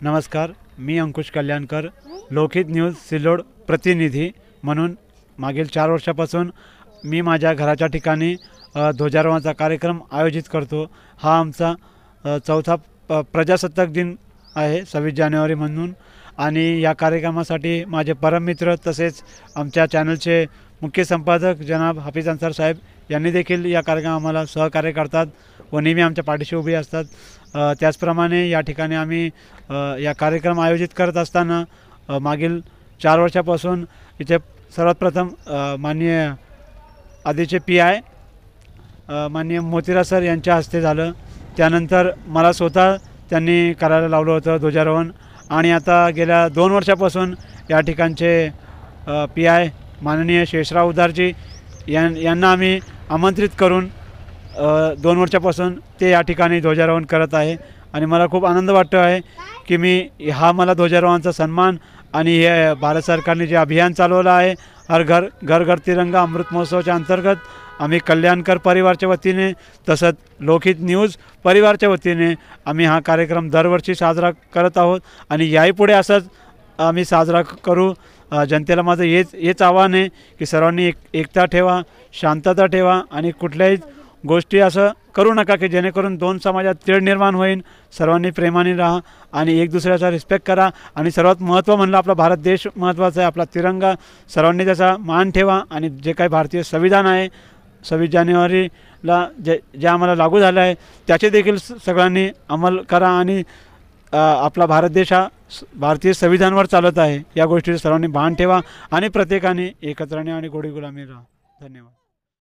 नमस्कार, मी अंकुश कल्याणकर, लोकहित न्यूज सिल्लोड प्रतिनिधी म्हणून मागील 4 वर्षापासून मी माझ्या घराच्या ठिकाणी ध्वजारोहणाचा कार्यक्रम आयोजित करतो। हा आमचा चौथा प्रजासत्ताक दिन आहे 26 जानेवारी म्हणून। आणि या कार्यक्रमासाठी माझे परममित्र तसेच आमच्या चॅनलचे मुख्य संपादक जनाब हाफिज अन्सार साहेब यांनी देखील या कार्यक्रमात आम्हाला सहकार्य करतात व नेहमी आमच्या पाठीशी उभे असतात। त्याचप्रमाणे या ठिकाणी आम्ही या कार्यक्रम आयोजित करत असताना मागील 4 वर्षापासून इथे सर्वात प्रथम माननीय आधीचे PI माननीय मोतीराज सर यांच्या हस्ते झालं। त्यानंतर मला स्वतः त्यांनी करायला लावलं होतं ध्वजारोहण। आणि आता गेल्या 2 वर्षापासून या ठिकाणचे PI माननीय शेषराव उदारजी यांना आम्ही आमंत्रित करून 2 वर्षापासून ते या ठिकाणी ध्वजारोहण करत आहे। आणि मला खूप आनंद वाटतो आहे की हा मला ध्वजारोहणाचा सन्मान आणि हे भारत सरकारने जे अभियान चालवलं आहे हर घर घर तिरंगा अमृत महोत्सवाच्या अंतर्गत आम्ही कल्याणकर परिवारच्या वतीने तसंच लोकहित न्यूज परिवारच्या वतीने आम्ही हा कार्यक्रम दरवर्षी साजरा करत आहोत आणि याहीपुढे असंच आम्ही साजरा करू। जनतेला माझं हेच आव्हान आहे की सर्वांनी एकता ठेवा, शांतता ठेवा आणि कुठल्याही गोष्टी असं करू नका की जेणेकरून 2 समाजात तेढ निर्माण होईल। सर्वांनी प्रेमाने राहा आणि एक दुसऱ्याचा रिस्पेक्ट करा। आणि सर्वात महत्त्व म्हणलं आपला भारत देश महत्त्वाचा आहे, आपला तिरंगा सर्वांनी त्याचा मान ठेवा। आणि जे काही भारतीय संविधान आहे 26 जानेवारीला जे आम्हाला लागू झालं आहे त्याचे देखील सगळ्यांनी अंमल करा। आणि आपला भारत देश हा भारतीय संविधानावर चालत आहे, या गोष्टीचं सर्वांनी भान ठेवा आणि प्रत्येकाने एकत्र राहा आणि गोडी गुलामी राहा। धन्यवाद।